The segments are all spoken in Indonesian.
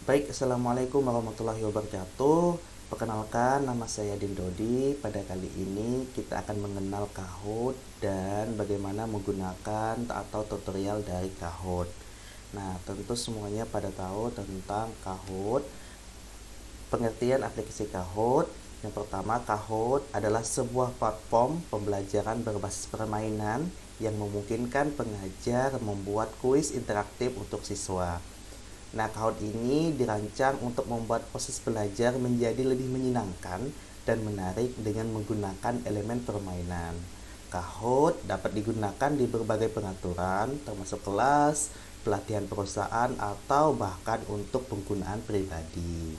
Baik, Assalamualaikum warahmatullahi wabarakatuh. Perkenalkan, nama saya Dindodi. Pada kali ini kita akan mengenal Kahoot dan bagaimana menggunakan atau tutorial dari Kahoot. Nah, tentu semuanya pada tahu tentang Kahoot. Pengertian aplikasi Kahoot. Yang pertama, Kahoot adalah sebuah platform pembelajaran berbasis permainan yang memungkinkan pengajar membuat kuis interaktif untuk siswa. Nah, Kahoot ini dirancang untuk membuat proses belajar menjadi lebih menyenangkan dan menarik dengan menggunakan elemen permainan. Kahoot dapat digunakan di berbagai pengaturan, termasuk kelas, pelatihan perusahaan, atau bahkan untuk penggunaan pribadi.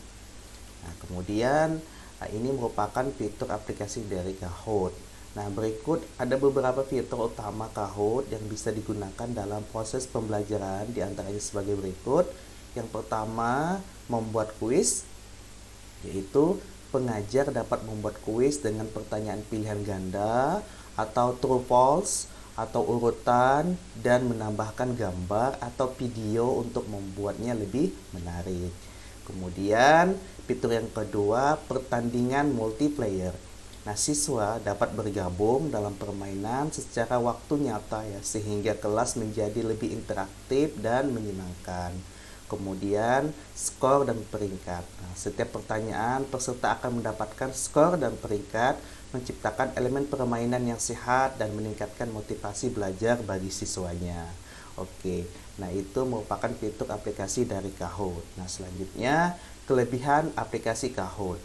Nah, kemudian ini merupakan fitur aplikasi dari Kahoot. Nah, berikut ada beberapa fitur utama Kahoot yang bisa digunakan dalam proses pembelajaran, diantaranya sebagai berikut. Yang pertama, membuat kuis, yaitu pengajar dapat membuat kuis dengan pertanyaan pilihan ganda atau true false atau urutan dan menambahkan gambar atau video untuk membuatnya lebih menarik. Kemudian, fitur yang kedua, pertandingan multiplayer. Nah, siswa dapat bergabung dalam permainan secara waktu nyata ya, sehingga kelas menjadi lebih interaktif dan menyenangkan. Kemudian skor dan peringkat. Nah, setiap pertanyaan peserta akan mendapatkan skor dan peringkat, menciptakan elemen permainan yang sehat dan meningkatkan motivasi belajar bagi siswanya. Oke, nah itu merupakan fitur aplikasi dari Kahoot. Nah, selanjutnya kelebihan aplikasi Kahoot.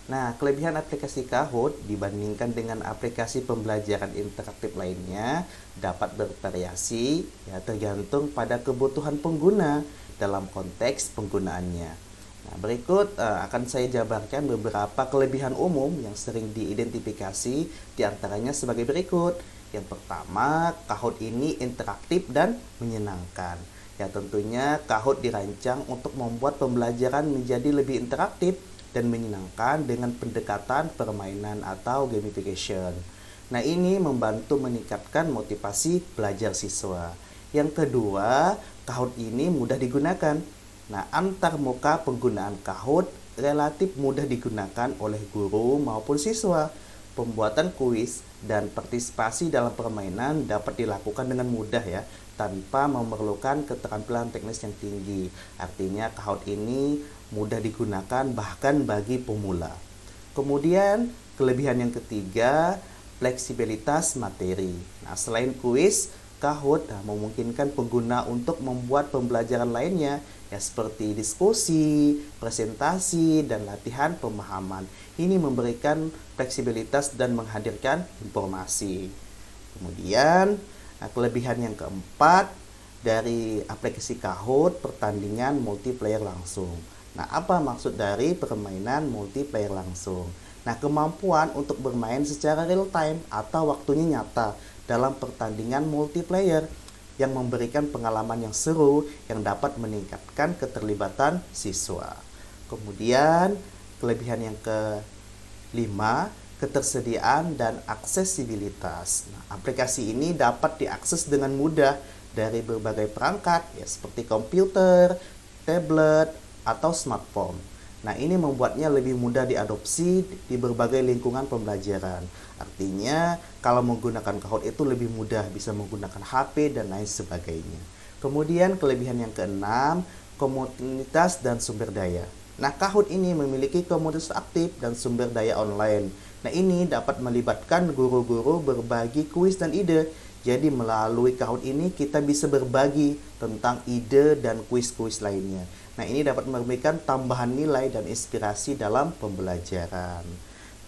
Nah, kelebihan aplikasi Kahoot dibandingkan dengan aplikasi pembelajaran interaktif lainnya dapat bervariasi ya, tergantung pada kebutuhan pengguna dalam konteks penggunaannya. Nah, berikut akan saya jabarkan beberapa kelebihan umum yang sering diidentifikasi, diantaranya sebagai berikut. Yang pertama, Kahoot ini interaktif dan menyenangkan. Ya, tentunya Kahoot dirancang untuk membuat pembelajaran menjadi lebih interaktif dan menyenangkan dengan pendekatan permainan atau gamification. Nah, ini membantu meningkatkan motivasi belajar siswa. Yang kedua, Kahoot ini mudah digunakan. Nah, antar muka penggunaan Kahoot relatif mudah digunakan oleh guru maupun siswa. Pembuatan kuis dan partisipasi dalam permainan dapat dilakukan dengan mudah ya, tanpa memerlukan keterampilan teknis yang tinggi. Artinya Kahoot ini mudah digunakan bahkan bagi pemula. Kemudian, kelebihan yang ketiga, fleksibilitas materi. Nah, selain kuis, Kahoot memungkinkan pengguna untuk membuat pembelajaran lainnya ya, seperti diskusi, presentasi, dan latihan pemahaman. Ini memberikan fleksibilitas dan menghadirkan informasi. Kemudian, kelebihan yang keempat dari aplikasi Kahoot, pertandingan multiplayer langsung. Nah, apa maksud dari permainan multiplayer langsung? Nah, kemampuan untuk bermain secara real time atau waktunya nyata dalam pertandingan multiplayer yang memberikan pengalaman yang seru yang dapat meningkatkan keterlibatan siswa. Kemudian, kelebihan yang kelima, ketersediaan dan aksesibilitas. Nah, aplikasi ini dapat diakses dengan mudah dari berbagai perangkat ya, seperti komputer, tablet, atau smartphone. Nah, ini membuatnya lebih mudah diadopsi di berbagai lingkungan pembelajaran. Artinya, kalau menggunakan Kahoot itu lebih mudah, bisa menggunakan HP dan lain sebagainya. Kemudian, kelebihan yang keenam, komunitas dan sumber daya. Nah, Kahoot ini memiliki komunitas aktif dan sumber daya online. Nah, ini dapat melibatkan guru-guru berbagi kuis dan ide. Jadi, melalui Kahoot ini kita bisa berbagi tentang ide dan kuis-kuis lainnya. Nah, ini dapat memberikan tambahan nilai dan inspirasi dalam pembelajaran.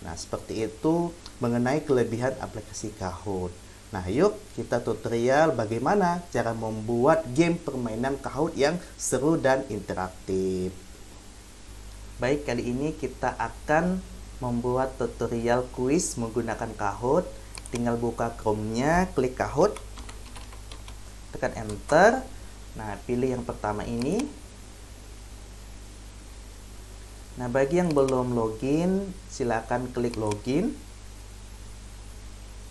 Nah, seperti itu mengenai kelebihan aplikasi Kahoot. Nah, yuk kita tutorial bagaimana cara membuat game permainan Kahoot yang seru dan interaktif. Baik, kali ini kita akan membuat tutorial kuis menggunakan Kahoot. Tinggal buka Chrome-nya, klik Kahoot, tekan enter. Nah, pilih yang pertama ini. Nah, bagi yang belum login, silakan klik login.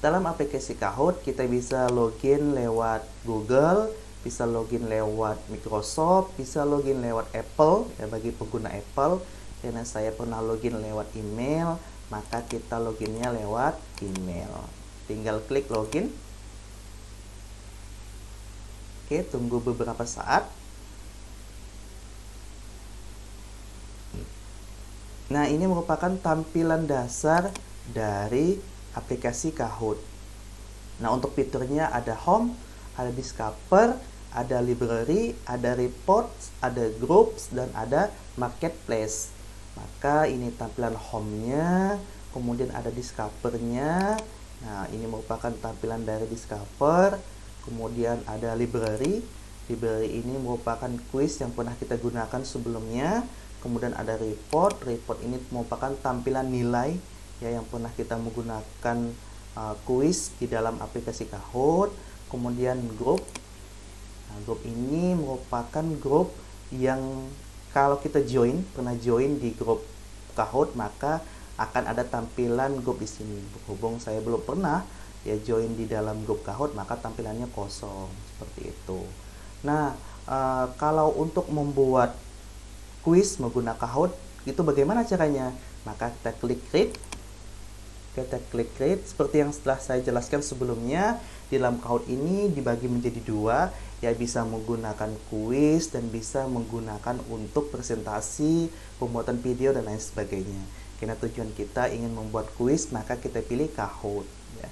Dalam aplikasi Kahoot, kita bisa login lewat Google, bisa login lewat Microsoft, bisa login lewat Apple ya bagi pengguna Apple. Karena saya pernah login lewat email, maka kita loginnya lewat email. Tinggal klik login. Oke, tunggu beberapa saat. Nah, ini merupakan tampilan dasar dari aplikasi Kahoot. Nah, untuk fiturnya ada home, ada discover, ada library, ada reports, ada groups, dan ada marketplace. Maka ini tampilan home-nya, kemudian ada discover-nya. Nah, ini merupakan tampilan dari discover. Kemudian ada library. Library ini merupakan quiz yang pernah kita gunakan sebelumnya. Kemudian ada report. Report ini merupakan tampilan nilai ya yang pernah kita menggunakan kuis di dalam aplikasi Kahoot. Kemudian grup. Nah, grup ini merupakan grup yang kalau kita pernah join di grup Kahoot, maka akan ada tampilan grup di sini. Berhubung saya belum pernah ya join di dalam grup Kahoot, maka tampilannya kosong seperti itu. Nah, kalau untuk membuat kuis menggunakan Kahoot itu bagaimana caranya? Maka kita klik create. Kita klik create seperti yang setelah saya jelaskan sebelumnya. Di dalam Kahoot ini dibagi menjadi dua, ya bisa menggunakan kuis dan bisa menggunakan untuk presentasi, pembuatan video dan lain sebagainya. Karena tujuan kita ingin membuat kuis, maka kita pilih Kahoot ya.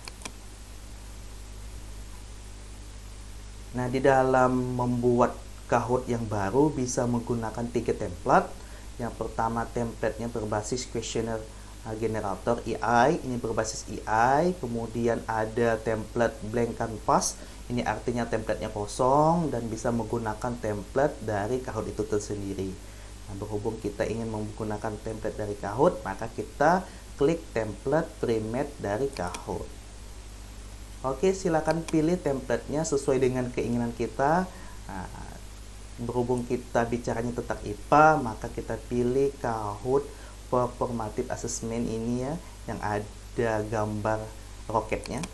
Nah, di dalam membuat Kahoot yang baru bisa menggunakan 3 template. Yang pertama, template-nya berbasis questionnaire generator AI, ini berbasis AI. Kemudian ada template blank canvas, ini artinya template-nya kosong dan bisa menggunakan template dari Kahoot itu tersendiri. Nah, berhubung kita ingin menggunakan template dari Kahoot, maka kita klik template pre-made dari Kahoot. Oke, silakan pilih template-nya sesuai dengan keinginan kita. Nah, berhubung kita bicaranya tentang IPA, maka kita pilih Kahoot Performative Assessment ini ya, yang ada gambar roketnya.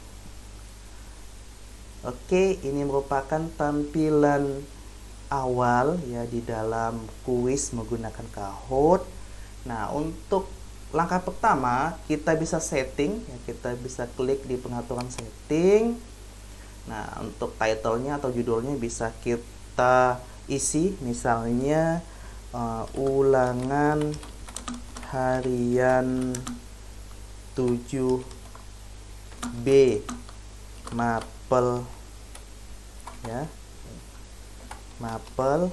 Oke, ini merupakan tampilan awal ya di dalam kuis menggunakan Kahoot. Nah, untuk langkah pertama kita bisa setting ya, kita bisa klik di pengaturan setting. Nah, untuk title-nya atau judulnya bisa kita isi misalnya ulangan harian 7B Mapel ya, Mapel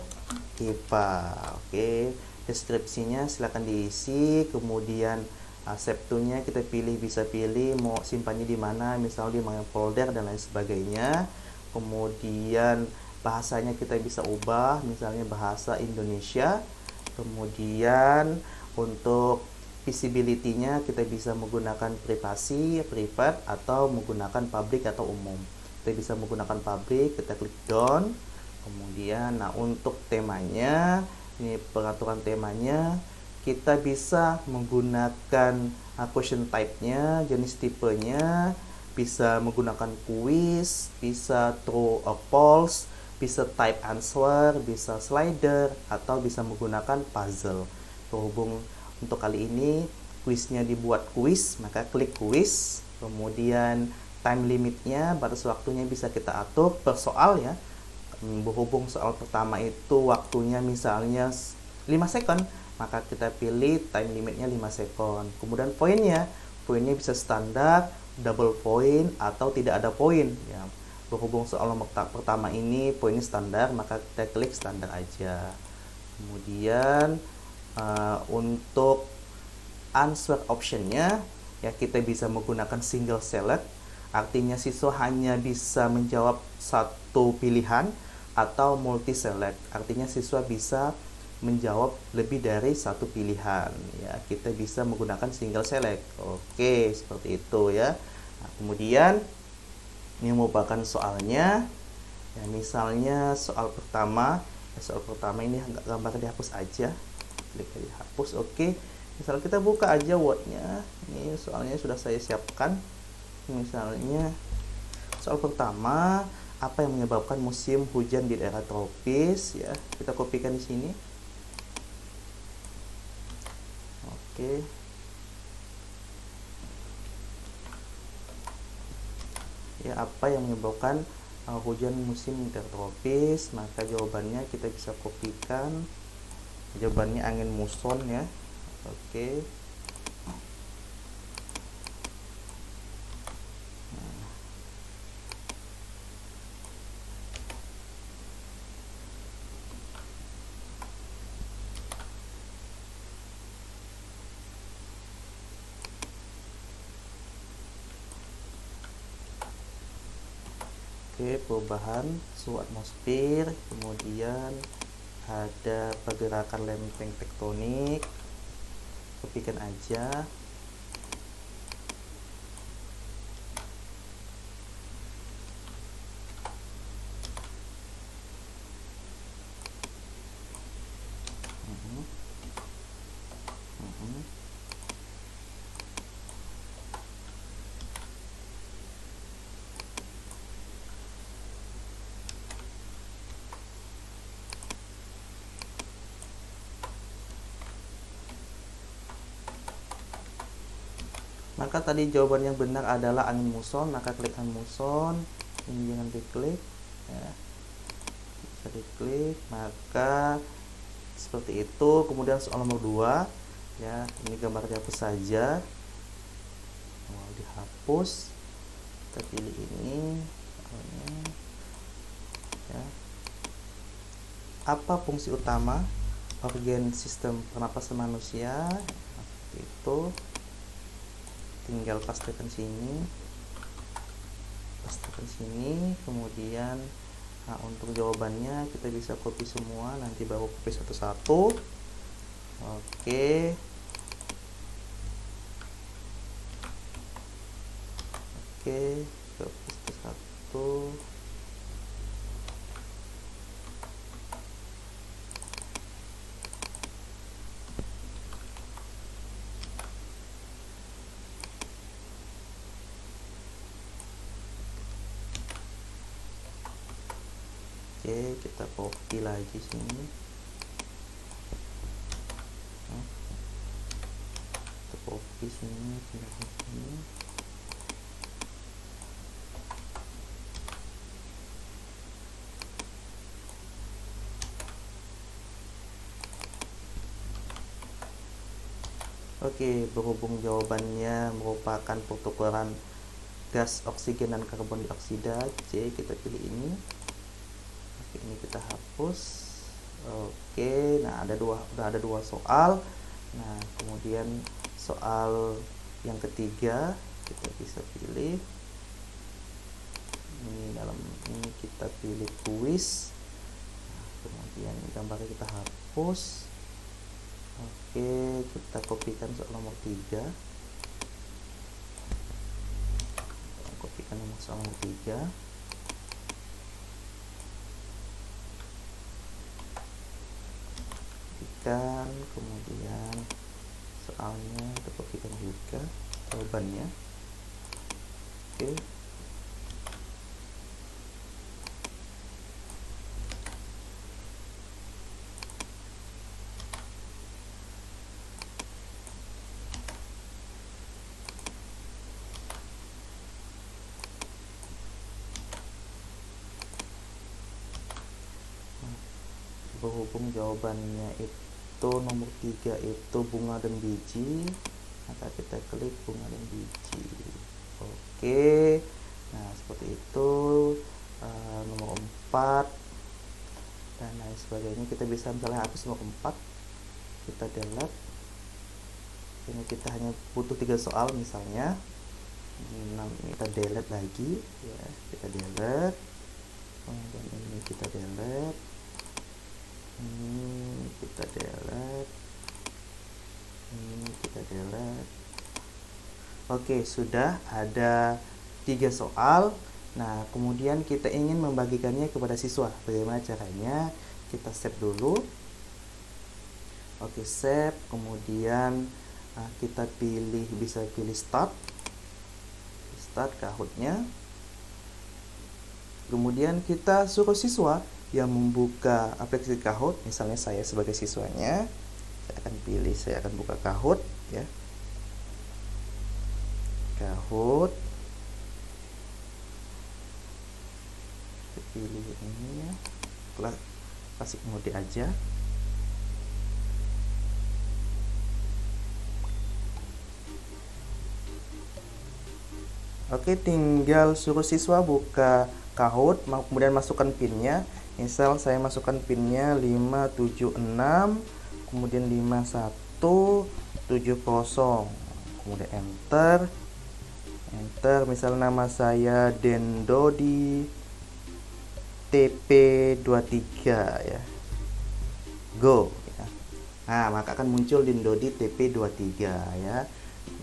IPA. Oke, deskripsinya silakan diisi. Kemudian Sabtunya kita bisa pilih mau simpannya di mana, misalnya di my folder dan lain sebagainya. Kemudian bahasanya kita bisa ubah, misalnya bahasa Indonesia. Kemudian untuk visibility-nya kita bisa menggunakan privasi, private, atau menggunakan public atau umum. Kita bisa menggunakan public, kita klik done. Kemudian, nah untuk temanya, ini pengaturan temanya, kita bisa menggunakan question type-nya, jenis tipenya, bisa menggunakan quiz, bisa true or false, bisa type answer, bisa slider, atau bisa menggunakan puzzle. Berhubung untuk kali ini kuisnya dibuat kuis, maka klik kuis. Kemudian time limitnya, batas waktunya bisa kita atur per soal ya. Berhubung soal pertama itu waktunya misalnya 5 second, maka kita pilih time limitnya 5 second. Kemudian poinnya bisa standar, double point, atau tidak ada poin ya. Berhubung soal nomor pertama ini poinnya standar, maka kita klik standar aja. Kemudian untuk answer optionnya ya, kita bisa menggunakan single select, artinya siswa hanya bisa menjawab satu pilihan, atau multi select, artinya siswa bisa menjawab lebih dari satu pilihan ya. Kita bisa menggunakan single select. Oke, seperti itu ya. Nah, kemudian ini merupakan soalnya ya, misalnya soal pertama ini gambar dihapus aja, klik dihapus. Oke, misal kita buka aja Word-nya. Ini soalnya sudah saya siapkan. Misalnya soal pertama apa yang menyebabkan musim hujan di daerah tropis ya. Kita kopikan di sini. Oke. Ya, apa yang menyebabkan hujan musim di daerah tropis? Maka jawabannya kita bisa kopikan. Jawabannya angin muson ya. Oke. Oke, perubahan suhu atmosfer, kemudian ada pergerakan lempeng tektonik, kopikan aja. Maka tadi jawaban yang benar adalah angin muson, maka klik angin muson. Ini jangan diklik ya. Bisa diklik, maka seperti itu. Kemudian soal nomor 2 ya, ini gambar dihapus saja. Dihapus. Kita pilih ini ya. Apa fungsi utama organ sistem pernapasan manusia? Seperti itu. Tinggal pastekan sini, kemudian untuk jawabannya kita bisa copy semua, nanti baru copy satu-satu. Oke. Copy satu-satu. Oke, kita copy lagi sini. Kita copy sini, pindah sini. Oke, berhubung jawabannya merupakan pertukaran gas oksigen dan karbon dioksida, C, kita pilih ini. Ini kita hapus. Oke, nah udah ada dua soal. Nah, kemudian soal yang ketiga kita bisa pilih ini, dalam ini kita pilih kuis. Nah, kemudian gambarnya kita hapus. Oke, kita kopikan soal nomor 3. Kopikan soal nomor 3. Kemudian soalnya kita kopikan juga jawabannya. Oke. Berhubung jawabannya itu nomor 3 itu bunga dan biji, maka kita klik bunga dan biji. Oke, nah seperti itu. Nomor 4 dan lain sebagainya, kita bisa misalnya hapus nomor 4, kita delete. Ini kita hanya butuh 3 soal misalnya. Kita delete lagi ya, kita delete. Kemudian ini kita delete. Ini kita delete. Ini kita delete. Oke, sudah ada 3 soal. Nah, kemudian kita ingin membagikannya kepada siswa. Bagaimana caranya? Kita save dulu. Oke, save. Kemudian kita bisa pilih start Kahoot-nya. Kemudian kita suruh siswa yang membuka aplikasi Kahoot, misalnya saya sebagai siswanya, saya akan buka Kahoot ya. Kahoot. Pilih ini ya. Classic mode aja. Oke, tinggal suruh siswa buka Kahoot, kemudian masukkan pinnya. Misal saya masukkan pinnya 576, kemudian 5170, kemudian enter. Misal nama saya Dendodi TP23 ya. Go ya. Nah, maka akan muncul Dendodi TP23 ya.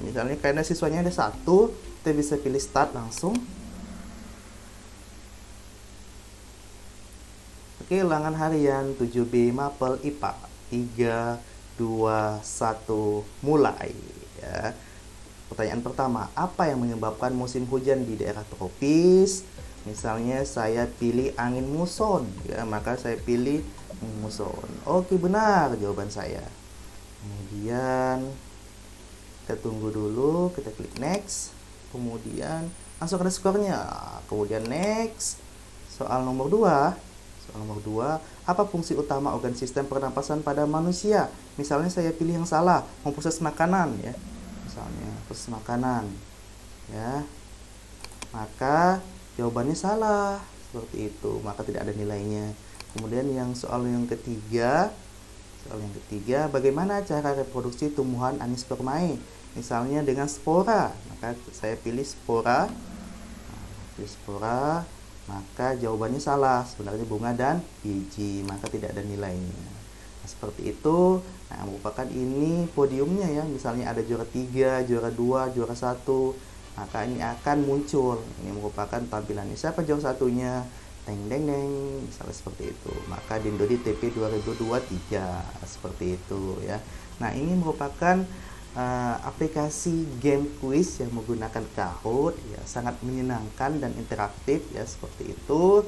Misalnya karena siswanya ada 1, kita bisa pilih start langsung. Oke, ulangan harian 7B Mapel IPA 3, 2, 1 mulai ya. Pertanyaan pertama, apa yang menyebabkan musim hujan di daerah tropis? Misalnya saya pilih angin muson ya, maka saya pilih muson. Oke, benar jawaban saya. Kemudian kita tunggu dulu, kita klik next, kemudian langsung ada skornya. Kemudian next. Soal nomor 2, apa fungsi utama organ sistem pernapasan pada manusia? Misalnya saya pilih yang salah, memproses makanan ya. Misalnya proses makanan ya, maka jawabannya salah, seperti itu, maka tidak ada nilainya. Kemudian soal yang ketiga, bagaimana cara reproduksi tumbuhan anispermae? Misalnya dengan spora, maka saya pilih spora. Maka jawabannya salah, sebenarnya bunga dan biji, maka tidak ada nilainya. Nah, seperti itu. Nah, merupakan ini podiumnya ya, misalnya ada juara 3, juara 2, juara 1, maka ini akan muncul. Ini merupakan tampilannya. Siapa juara satunya? Deng deng deng, misalnya seperti itu. Maka Dendodi TP 2023 seperti itu ya. Nah, ini merupakan aplikasi game quiz yang menggunakan Kahoot ya, sangat menyenangkan dan interaktif ya, seperti itu.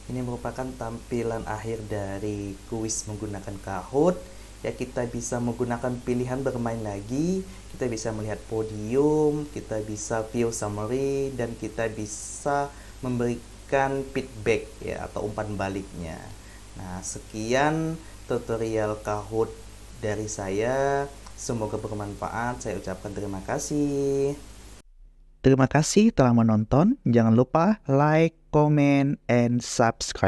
Ini merupakan tampilan akhir dari kuis menggunakan Kahoot ya. Kita bisa menggunakan pilihan bermain lagi, kita bisa melihat podium, kita bisa view summary, dan kita bisa memberikan feedback ya, atau umpan baliknya. Nah, sekian tutorial Kahoot dari saya, semoga bermanfaat. Saya ucapkan terima kasih. Terima kasih telah menonton. Jangan lupa like, comment, and subscribe.